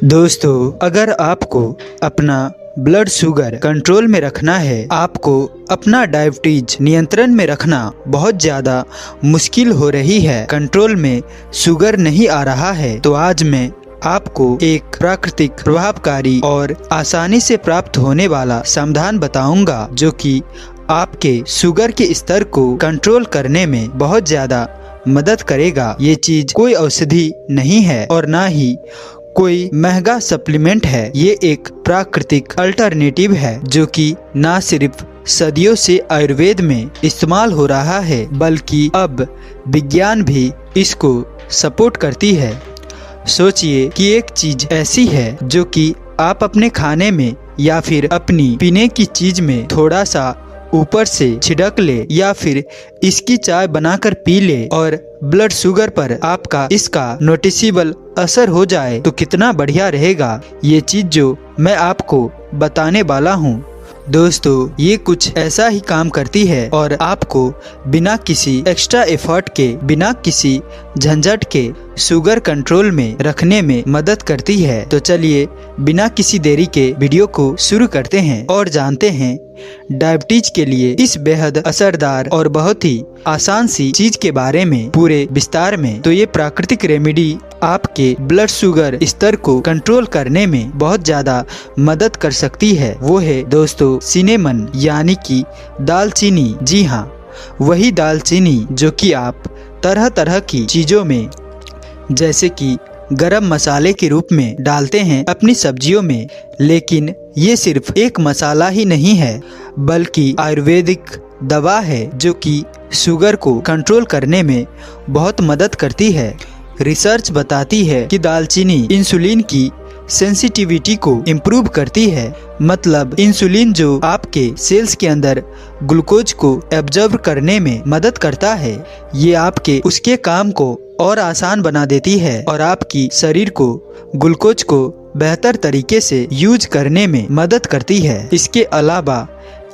दोस्तों, अगर आपको अपना ब्लड शुगर कंट्रोल में रखना है, आपको अपना डायबिटीज नियंत्रण में रखना बहुत ज़्यादा मुश्किल हो रही है, कंट्रोल में शुगर नहीं आ रहा है, तो आज मैं आपको एक प्राकृतिक, प्रभावकारी और आसानी से प्राप्त होने वाला समाधान बताऊंगा जो कि आपके शुगर के स्तर को कंट्रोल करने में बहुत ज़्यादा मदद करेगा। ये चीज़ कोई औषधि नहीं है और ना ही कोई महंगा सप्लीमेंट है। ये एक प्राकृतिक अल्टरनेटिव है जो कि ना सिर्फ सदियों से आयुर्वेद में इस्तेमाल हो रहा है, बल्कि अब विज्ञान भी इसको सपोर्ट करती है। सोचिए कि एक चीज ऐसी है जो कि आप अपने खाने में या फिर अपनी पीने की चीज में थोड़ा सा ऊपर से छिड़क ले या फिर इसकी चाय बनाकर पी ले और ब्लड शुगर पर आपका इसका नोटिसेबल असर हो जाए तो कितना बढ़िया रहेगा। ये चीज जो मैं आपको बताने वाला हूँ दोस्तों, ये कुछ ऐसा ही काम करती है और आपको बिना किसी एक्स्ट्रा एफर्ट के, बिना किसी झंझट के शुगर कंट्रोल में रखने में मदद करती है। तो चलिए बिना किसी देरी के वीडियो को शुरू करते हैं और जानते हैं डायबिटीज के लिए इस बेहद असरदार और बहुत ही आसान सी चीज के बारे में पूरे विस्तार में। तो ये प्राकृतिक रेमेडी आपके ब्लड शुगर स्तर को कंट्रोल करने में बहुत ज्यादा मदद कर सकती है। वो है दोस्तों सिनेमन, यानी कि दालचीनी। जी हाँ, वही दालचीनी जो कि आप तरह तरह की चीजों में, जैसे कि गरम मसाले के रूप में डालते हैं अपनी सब्जियों में। लेकिन ये सिर्फ एक मसाला ही नहीं है, बल्कि आयुर्वेदिक दवा है जो कि शुगर को कंट्रोल करने में बहुत मदद करती है। रिसर्च बताती है कि दालचीनी इंसुलिन की सेंसिटिविटी को इम्प्रूव करती है, मतलब इंसुलिन जो आपके सेल्स के अंदर ग्लूकोज को एब्जॉर्ब करने में मदद करता है, ये आपके उसके काम को और आसान बना देती है और आपकी शरीर को ग्लूकोज को बेहतर तरीके से यूज करने में मदद करती है। इसके अलावा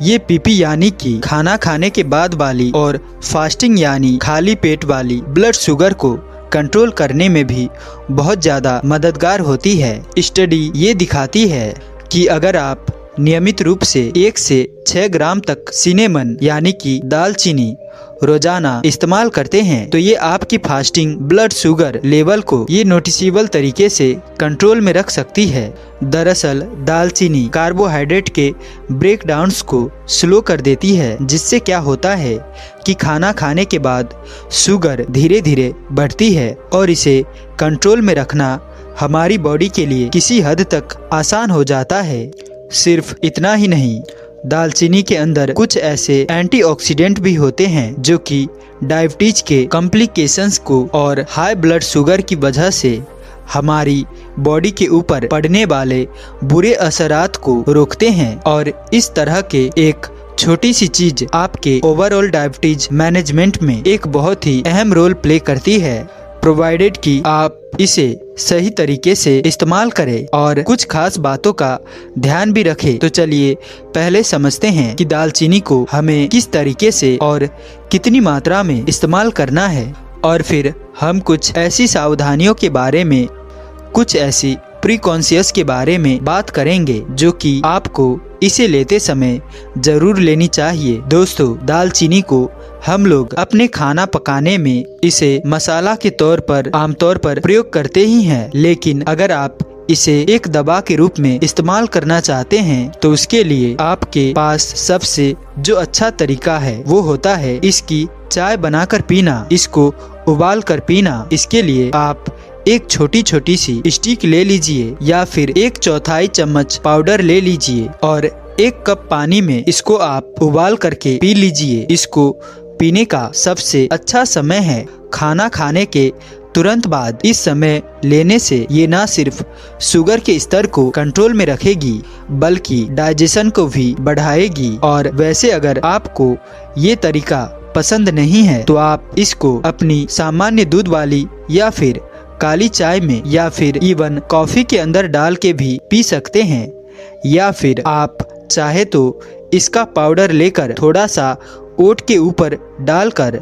ये पीपी यानी कि खाना खाने के बाद वाली और फास्टिंग यानी खाली पेट वाली ब्लड शुगर को कंट्रोल करने में भी बहुत ज़्यादा मददगार होती है। स्टडी ये दिखाती है कि अगर आप नियमित रूप से 1 से 6 ग्राम तक सिनेमन यानी कि दालचीनी रोजाना इस्तेमाल करते हैं तो ये आपकी फास्टिंग ब्लड शुगर लेवल को ये नोटिसेबल तरीके से कंट्रोल में रख सकती है। दरअसल दालचीनी कार्बोहाइड्रेट के ब्रेकडाउन्स को स्लो कर देती है, जिससे क्या होता है कि खाना खाने के बाद शुगर धीरे धीरे बढ़ती है और इसे कंट्रोल में रखना हमारी बॉडी के लिए किसी हद तक आसान हो जाता है। सिर्फ इतना ही नहीं, दालचीनी के अंदर कुछ ऐसे एंटीऑक्सीडेंट भी होते हैं जो कि डायबिटीज के कॉम्प्लिकेशंस को और हाई ब्लड शुगर की वजह से हमारी बॉडी के ऊपर पड़ने वाले बुरे असरात को रोकते हैं और इस तरह के एक छोटी सी चीज आपके ओवरऑल डायबिटीज मैनेजमेंट में एक बहुत ही अहम रोल प्ले करती है, प्रोवाइडेड कि आप इसे सही तरीके से इस्तेमाल करें और कुछ खास बातों का ध्यान भी रखें। तो चलिए पहले समझते हैं कि दालचीनी को हमें किस तरीके से और कितनी मात्रा में इस्तेमाल करना है, और फिर हम कुछ ऐसी सावधानियों के बारे में, कुछ ऐसी प्रिकॉन्शियस के बारे में बात करेंगे जो कि आपको इसे लेते समय जरूर लेनी चाहिए। दोस्तों, दालचीनी को हम लोग अपने खाना पकाने में इसे मसाला के तौर पर आमतौर पर प्रयोग करते ही हैं, लेकिन अगर आप इसे एक दवा के रूप में इस्तेमाल करना चाहते हैं तो उसके लिए आपके पास सबसे जो अच्छा तरीका है वो होता है इसकी चाय बनाकर पीना, इसको उबाल कर पीना। इसके लिए आप एक छोटी छोटी सी स्टिक ले लीजिए या फिर 1/4 चम्मच पाउडर ले लीजिए और 1 कप पानी में इसको आप उबाल करके पी लीजिए। इसको पीने का सबसे अच्छा समय है खाना खाने के तुरंत बाद। इस समय लेने से ये ना सिर्फ शुगर के स्तर को कंट्रोल में रखेगी बल्कि डाइजेशन को भी बढ़ाएगी। और वैसे अगर आपको ये तरीका पसंद नहीं है तो आप इसको अपनी सामान्य दूध वाली या फिर काली चाय में या फिर इवन कॉफी के अंदर डाल के भी पी सकते हैं, या फिर आप चाहे तो इसका पाउडर लेकर थोड़ा सा ओट के ऊपर डालकर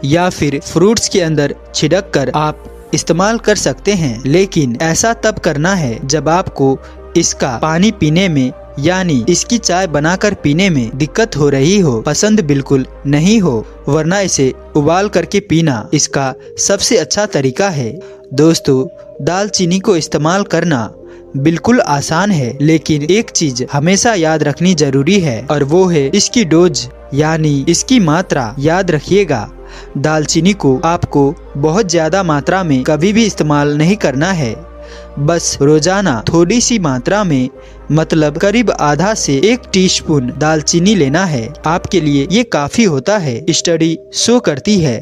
या फिर फ्रूट्स के अंदर छिड़क कर आप इस्तेमाल कर सकते हैं, लेकिन ऐसा तब करना है जब आपको इसका पानी पीने में यानी इसकी चाय बनाकर पीने में दिक्कत हो रही हो, पसंद बिल्कुल नहीं हो, वरना इसे उबाल करके पीना इसका सबसे अच्छा तरीका है। दोस्तों, दालचीनी को इस्तेमाल करना बिल्कुल आसान है, लेकिन एक चीज हमेशा याद रखनी जरूरी है और वो है इसकी डोज यानी इसकी मात्रा। याद रखिएगा, दालचीनी को आपको बहुत ज्यादा मात्रा में कभी भी इस्तेमाल नहीं करना है, बस रोजाना थोड़ी सी मात्रा में, मतलब करीब आधा से 1 टीस्पून दालचीनी लेना है। आपके लिए ये काफी होता है। स्टडी शो करती है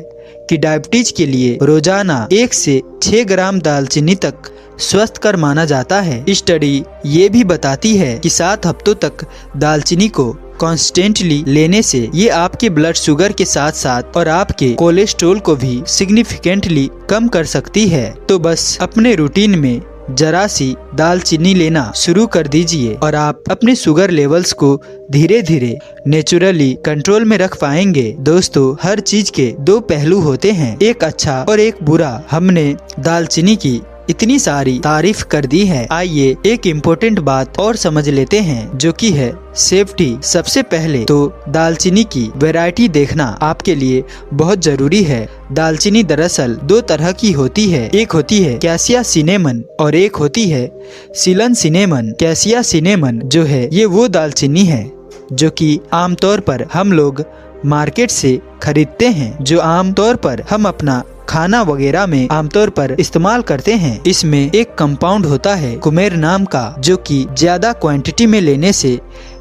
कि डायबिटीज के लिए रोजाना 1 से 6 ग्राम दालचीनी तक स्वस्थकर माना जाता है। स्टडी ये भी बताती है कि 7 हफ्तों तक दालचीनी को कॉन्स्टेंटली लेने से ये आपके ब्लड शुगर के साथ साथ और आपके कोलेस्ट्रॉल को भी सिग्निफिकेंटली कम कर सकती है। तो बस अपने रूटीन में जरा सी दालचीनी लेना शुरू कर दीजिए और आप अपने शुगर लेवल्स को धीरे धीरे नेचुरली कंट्रोल में रख पाएंगे। दोस्तों, हर चीज के 2 पहलू होते हैं, एक अच्छा और एक बुरा। हमने दालचीनी की इतनी सारी तारीफ कर दी है, आइए एक इम्पोर्टेंट बात और समझ लेते हैं, जो कि है सेफ्टी। सबसे पहले तो दालचीनी की वैरायटी देखना आपके लिए बहुत जरूरी है। दालचीनी दरअसल 2 तरह की होती है, एक होती है कैसिया सिनेमन और एक होती है सीलन सिनेमन। कैसिया सिनेमन जो है ये वो दालचीनी है जो कि आमतौर पर हम लोग मार्केट से खरीदते हैं, जो आमतौर पर हम अपना खाना वगैरह में आमतौर पर इस्तेमाल करते हैं। इसमें एक कंपाउंड होता है कुमेर नाम का, जो कि ज्यादा क्वांटिटी में लेने से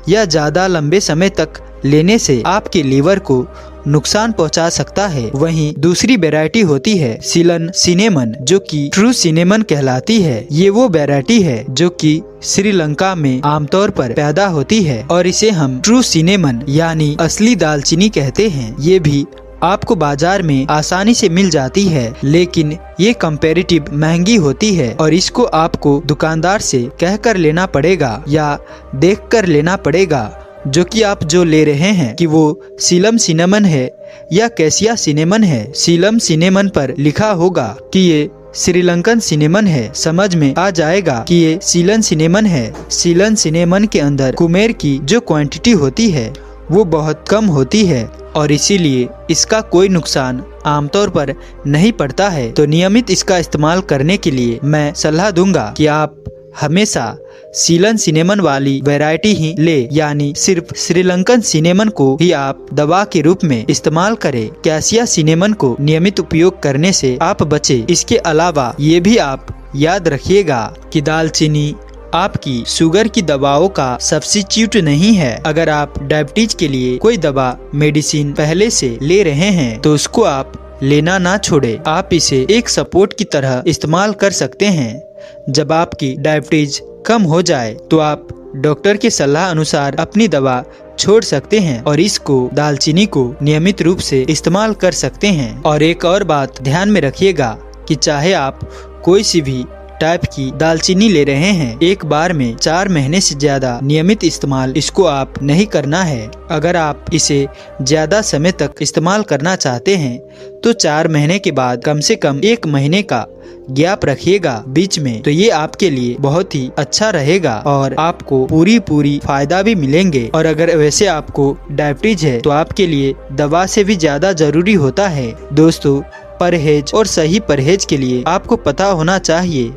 या ज्यादा लंबे समय तक लेने से आपके लीवर को नुकसान पहुंचा सकता है। वहीं दूसरी वैरायटी होती है सीलन सिनेमन, जो कि ट्रू सिनेमन कहलाती है। ये वो वैरायटी है जो कि श्रीलंका में आमतौर पर पैदा होती है और इसे हम ट्रू सिनेमन यानी असली दालचीनी कहते हैं। ये भी आपको बाजार में आसानी से मिल जाती है, लेकिन ये कंपैरेटिव महंगी होती है और इसको आपको दुकानदार से कहकर लेना पड़ेगा या देखकर लेना पड़ेगा, जो कि आप जो ले रहे हैं कि वो सीलम सिनेमन है या कैसिया सिनेमन है। सीलम सिनेमन पर लिखा होगा कि ये श्रीलंकन सिनेमन है, समझ में आ जाएगा कि ये सीलन सिनेमन है। सीलन सिनेमन के अंदर कुमेर की जो क्वांटिटी होती है वो बहुत कम होती है और इसीलिए इसका कोई नुकसान आमतौर पर नहीं पड़ता है। तो नियमित इसका इस्तेमाल करने के लिए मैं सलाह दूंगा कि आप हमेशा सीलन सिनेमन वाली वैरायटी ही ले, यानी सिर्फ श्रीलंकन सिनेमन को ही आप दवा के रूप में इस्तेमाल करें। कैसिया सिनेमन को नियमित उपयोग करने से आप बचे। इसके अलावा ये भी आप याद रखिएगा कि दालचीनी आपकी शुगर की दवाओं का सब्स्टिट्यूट नहीं है। अगर आप डायबिटीज के लिए कोई दवा मेडिसिन पहले से ले रहे हैं तो उसको आप लेना ना छोड़े। आप इसे एक सपोर्ट की तरह इस्तेमाल कर सकते हैं। जब आपकी डायबिटीज कम हो जाए तो आप डॉक्टर की सलाह अनुसार अपनी दवा छोड़ सकते हैं और इसको दालचीनी को नियमित रूप से इस्तेमाल कर सकते हैं। और एक और बात ध्यान में रखिएगा कि चाहे आप कोई सी भी टाइप की दालचीनी ले रहे हैं, एक बार में 4 महीने से ज्यादा नियमित इस्तेमाल इसको आप नहीं करना है। अगर आप इसे ज्यादा समय तक इस्तेमाल करना चाहते हैं तो 4 महीने के बाद कम से कम 1 महीने का गैप रखिएगा बीच में, तो ये आपके लिए बहुत ही अच्छा रहेगा और आपको पूरी फायदा भी मिलेंगे। और अगर वैसे आपको डायबिटीज है तो आपके लिए दवा से भी ज्यादा जरूरी होता है। दोस्तों, परहेज और सही परहेज के लिए आपको पता होना चाहिए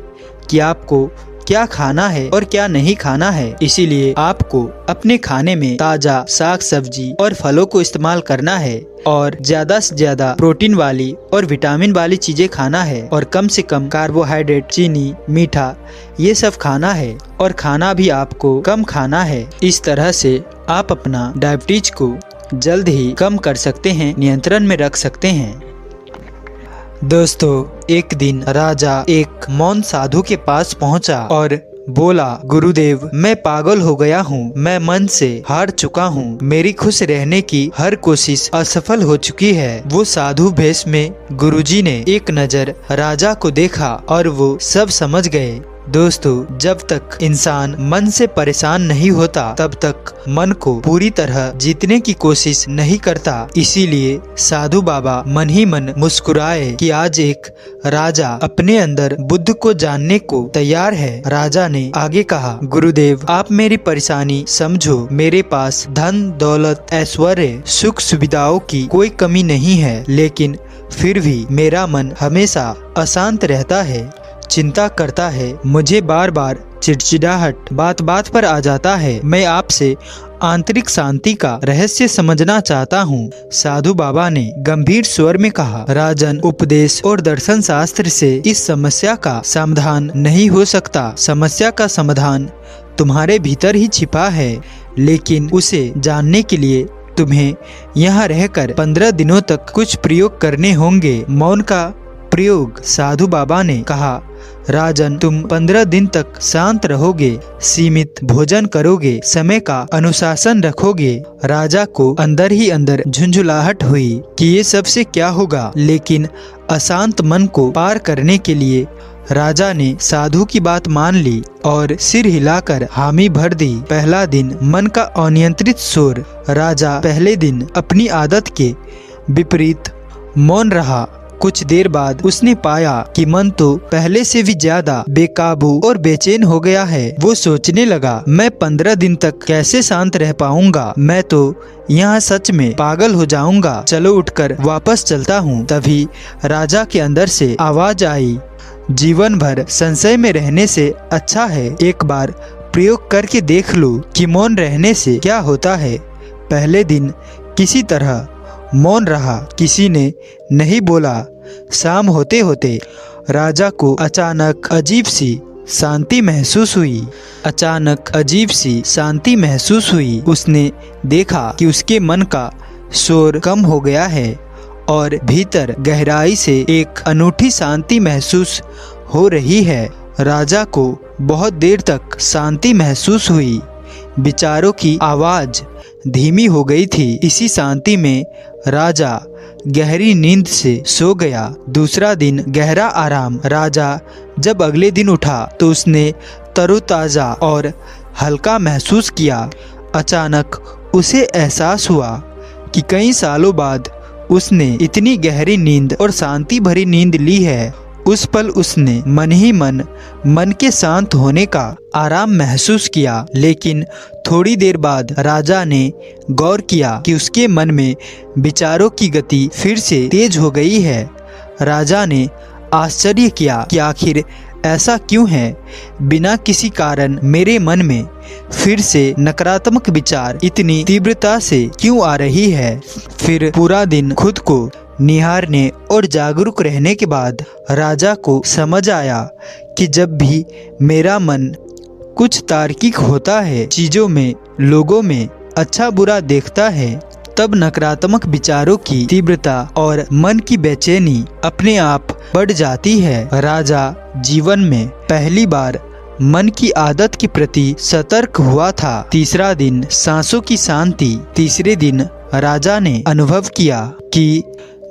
कि आपको क्या खाना है और क्या नहीं खाना है। इसीलिए आपको अपने खाने में ताजा साग सब्जी और फलों को इस्तेमाल करना है और ज्यादा से ज्यादा प्रोटीन वाली और विटामिन वाली चीजें खाना है और कम से कम कार्बोहाइड्रेट, चीनी, मीठा ये सब खाना है और खाना भी आपको कम खाना है। इस तरह से आप अपना डायबिटीज को जल्द ही कम कर सकते हैं, नियंत्रण में रख सकते हैं। दोस्तों, एक दिन राजा एक मौन साधु के पास पहुंचा और बोला, गुरुदेव, मैं पागल हो गया हूँ, मैं मन से हार चुका हूँ, मेरी खुश रहने की हर कोशिश असफल हो चुकी है। वो साधु भेष में गुरुजी ने एक नजर राजा को देखा और वो सब समझ गए दोस्तों, जब तक इंसान मन से परेशान नहीं होता तब तक मन को पूरी तरह जीतने की कोशिश नहीं करता। इसीलिए साधु बाबा मन ही मन मुस्कुराए कि आज एक राजा अपने अंदर बुद्ध को जानने को तैयार है। राजा ने आगे कहा, गुरुदेव, आप मेरी परेशानी समझो। मेरे पास धन दौलत ऐश्वर्य सुख सुविधाओं की कोई कमी नहीं है, लेकिन फिर भी मेरा मन हमेशा अशांत रहता है, चिंता करता है। मुझे बार बार चिड़चिड़ाहट बात बात पर आ जाता है। मैं आपसे आंतरिक शांति का रहस्य समझना चाहता हूँ। साधु बाबा ने गंभीर स्वर में कहा, राजन, उपदेश और दर्शन शास्त्र से इस समस्या का समाधान नहीं हो सकता। समस्या का समाधान तुम्हारे भीतर ही छिपा है, लेकिन उसे जानने के लिए तुम्हें यहाँ रहकर 15 दिनों तक कुछ प्रयोग करने होंगे। मौन का प्रयोग। साधु बाबा ने कहा, राजन, तुम 15 दिन तक शांत रहोगे, सीमित भोजन करोगे, समय का अनुशासन रखोगे। राजा को अंदर ही अंदर झुंझुलाहट हुई कि ये सबसे क्या होगा, लेकिन अशांत मन को पार करने के लिए राजा ने साधु की बात मान ली और सिर हिलाकर हामी भर दी। पहला दिन, मन का अनियंत्रित शोर। राजा पहले दिन अपनी आदत के विपरीत मौन रहा। कुछ देर बाद उसने पाया कि मन तो पहले से भी ज्यादा बेकाबू और बेचैन हो गया है। वो सोचने लगा, मैं 15 दिन तक कैसे शांत रह पाऊंगा? मैं तो यहाँ सच में पागल हो जाऊंगा। चलो उठकर वापस चलता हूँ। तभी राजा के अंदर से आवाज आई, जीवन भर संशय में रहने से अच्छा है एक बार प्रयोग करके देख लो कि मौन रहने से क्या होता है। पहले दिन किसी तरह मौन रहा, किसी ने नहीं बोला। शाम होते होते राजा को अचानक अजीब सी शांति महसूस हुई। उसने देखा कि उसके मन का शोर कम हो गया है और भीतर गहराई से एक अनूठी शांति महसूस हो रही है। राजा को बहुत देर तक शांति महसूस हुई। विचारों की आवाज धीमी हो गई थी। इसी शांति में राजा गहरी नींद से सो गया। दूसरा दिन, गहरा आराम। राजा जब अगले दिन उठा तो उसने तरोताजा और हल्का महसूस किया। अचानक उसे एहसास हुआ कि कई सालों बाद उसने इतनी गहरी नींद और शांति भरी नींद ली है। उस पल उसने मन ही मन के शांत होने का आराम महसूस किया। लेकिन थोड़ी देर बाद राजा ने गौर किया कि उसके मन में विचारों की गति फिर से तेज हो गई है। राजा ने आश्चर्य किया कि आखिर ऐसा क्यों है? बिना किसी कारण मेरे मन में फिर से नकारात्मक विचार इतनी तीव्रता से क्यों आ रही है? फिर पूरा दिन खुद को निहारने और जागरूक रहने के बाद राजा को समझ आया कि जब भी मेरा मन कुछ तार्किक होता है, चीजों में, लोगों में अच्छा बुरा देखता है, तब नकारात्मक विचारों की तीव्रता और मन की बेचैनी अपने आप बढ़ जाती है। राजा जीवन में पहली बार मन की आदत के प्रति सतर्क हुआ था। तीसरा दिन, सांसों की शांति। तीसरे दिन राजा ने अनुभव किया कि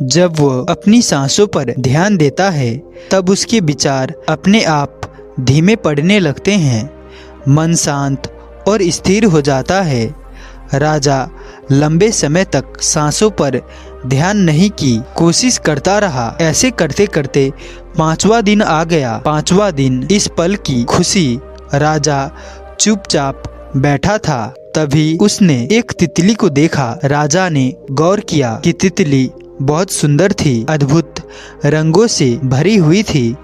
जब वो अपनी सांसों पर ध्यान देता है तब उसके विचार अपने आप धीमे पड़ने लगते हैं। मन शांत और स्थिर हो जाता है। राजा लंबे समय तक सांसों पर ध्यान नहीं की कोशिश करता रहा। ऐसे करते करते 5वां दिन आ गया। 5वां दिन, इस पल की खुशी। राजा चुपचाप बैठा था। तभी उसने एक तितली को देखा। राजा ने गौर किया कि तितली बहुत सुंदर थी, अद्भुत रंगों से भरी हुई थी।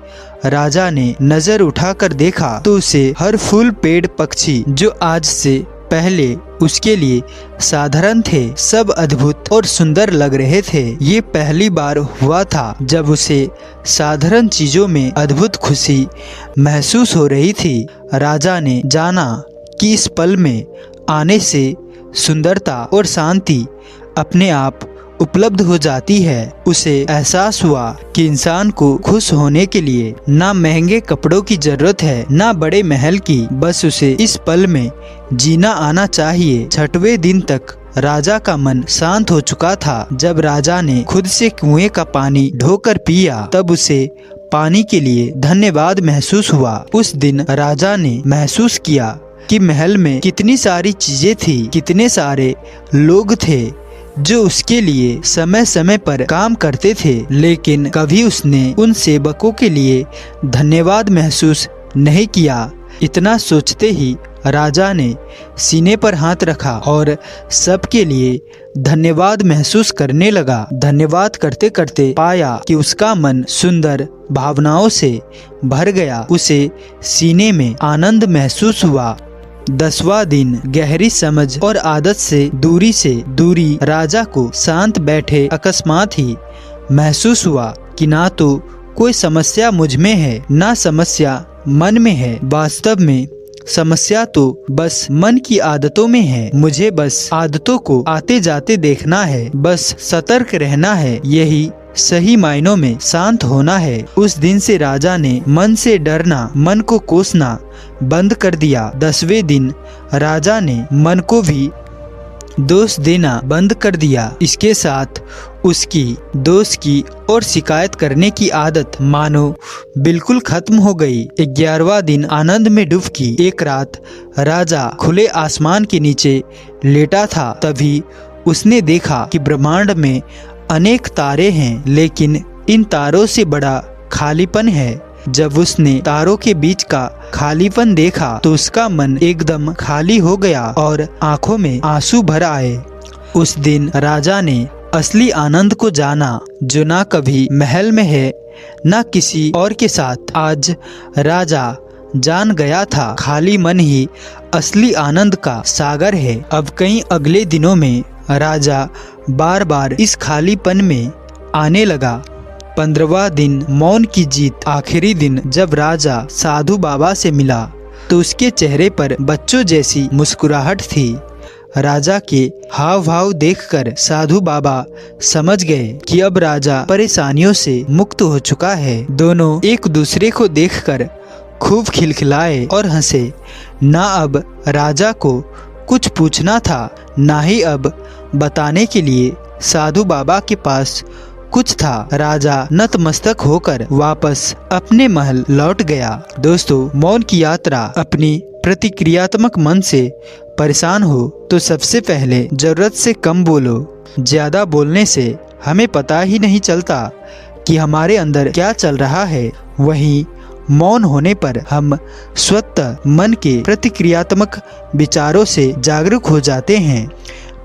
राजा ने नजर उठाकर देखा तो उसे हर फूल, पेड़, पक्षी जो आज से पहले उसके लिए साधारण थे, सब अद्भुत और सुंदर लग रहे थे। ये पहली बार हुआ था जब उसे साधारण चीजों में अद्भुत खुशी महसूस हो रही थी। राजा ने जाना कि इस पल में आने से सुंदरता और शांति अपने आप उपलब्ध हो जाती है। उसे एहसास हुआ कि इंसान को खुश होने के लिए ना महंगे कपड़ों की जरूरत है, ना बड़े महल की, बस उसे इस पल में जीना आना चाहिए। 6वें दिन तक राजा का मन शांत हो चुका था। जब राजा ने खुद से कुएं का पानी ढोकर पिया तब उसे पानी के लिए धन्यवाद महसूस हुआ। उस दिन राजा ने महसूस किया कि महल में कितनी सारी चीजें थी, कितने सारे लोग थे जो उसके लिए समय समय पर काम करते थे, लेकिन कभी उसने उन सेवकों के लिए धन्यवाद महसूस नहीं किया। इतना सोचते ही राजा ने सीने पर हाथ रखा और सबके लिए धन्यवाद महसूस करने लगा। धन्यवाद करते करते पाया कि उसका मन सुंदर भावनाओं से भर गया। उसे सीने में आनंद महसूस हुआ। 10वां दिन गहरी समझ और आदत से दूरी राजा को शांत बैठे अकस्मात ही महसूस हुआ कि ना तो कोई समस्या मुझ में है, ना समस्या मन में है। वास्तव में समस्या तो बस मन की आदतों में है। मुझे बस आदतों को आते जाते देखना है, बस सतर्क रहना है, यही सही मायनों में शांत होना है। उस दिन से राजा ने मन से डरना, मन को कोसना बंद कर दिया। 10वें दिन राजा ने मन को भी दोष देना बंद कर दिया। इसके साथ उसकी दोष की और शिकायत करने की आदत मानो बिल्कुल खत्म हो गई। 11वां दिन आनंद में डूबकी। एक रात राजा खुले आसमान के नीचे लेटा था। तभी उसने देखा कि ब्रह्मांड में अनेक तारे हैं, लेकिन इन तारों से बड़ा खालीपन है। जब उसने तारों के बीच का खालीपन देखा तो उसका मन एकदम खाली हो गया और आंखों में आंसू भर आए। उस दिन राजा ने असली आनंद को जाना, जो ना कभी महल में है, ना किसी और के साथ। आज राजा जान गया था, खाली मन ही असली आनंद का सागर है। अब कई अगले दिनों में राजा बार बार इस खालीपन में आने लगा। 15वां दिन मौन की जीत। आखिरी दिन जब राजा साधु बाबा से मिला तो उसके चेहरे पर बच्चों जैसी मुस्कुराहट थी। राजा के हाव भाव देखकर साधु बाबा समझ गए कि अब राजा परेशानियों से मुक्त हो चुका है। दोनों एक दूसरे को देखकर खूब खिलखिलाए और हंसे। ना अब राजा को कुछ पूछना था, ना ही अब बताने के लिए साधु बाबा के पास कुछ था। राजा नतमस्तक होकर वापस अपने महल लौट गया। दोस्तों, मौन की यात्रा। अपनी प्रतिक्रियात्मक मन से परेशान हो तो सबसे पहले जरूरत से कम बोलो। ज्यादा बोलने से हमें पता ही नहीं चलता कि हमारे अंदर क्या चल रहा है। वहीं मौन होने पर हम स्वतः मन के प्रतिक्रियात्मक विचारों से जागरूक हो जाते हैं।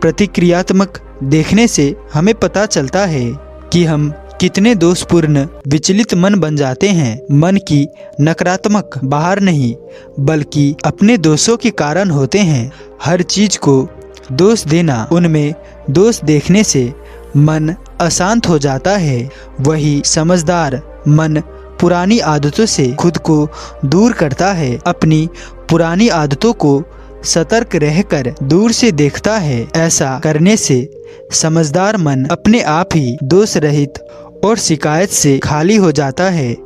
प्रतिक्रियात्मक देखने से हमें पता चलता है कि हम कितने दोषपूर्ण विचलित मन बन जाते हैं। मन की नकारात्मक बाहर नहीं, बल्कि अपने दोषों के कारण होते हैं। हर चीज को दोष देना, उनमें दोष देखने से मन अशांत हो जाता है। वही समझदार मन पुरानी आदतों से खुद को दूर करता है। अपनी पुरानी आदतों को सतर्क रहकर दूर से देखता है। ऐसा करने से समझदार मन अपने आप ही दोष रहित और शिकायत से खाली हो जाता है।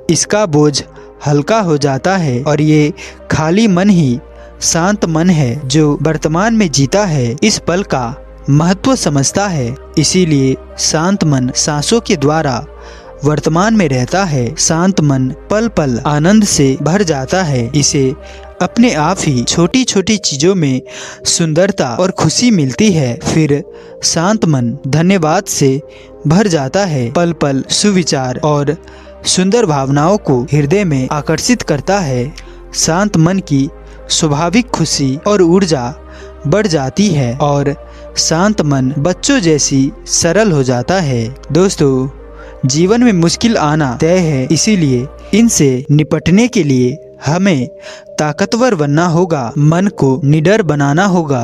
इसका बोझ हल्का हो जाता है और ये खाली मन ही शांत मन है जो वर्तमान में जीता है, इस पल का महत्व समझता है। इसीलिए शांत मन सांसों के द्वारा वर्तमान में रहता है। शांत मन पल पल आनंद से भर जाता है। इसे अपने आप ही छोटी छोटी चीजों में सुंदरता और खुशी मिलती है। फिर शांत मन धन्यवाद से भर जाता है। पल पल सुविचार और सुंदर भावनाओं को हृदय में आकर्षित करता है। शांत मन की स्वाभाविक खुशी और ऊर्जा बढ़ जाती है और शांत मन बच्चों जैसी सरल हो जाता है। दोस्तों, जीवन में मुश्किल आना तय है, इसीलिए इनसे निपटने के लिए हमें ताकतवर बनना होगा, मन को निडर बनाना होगा।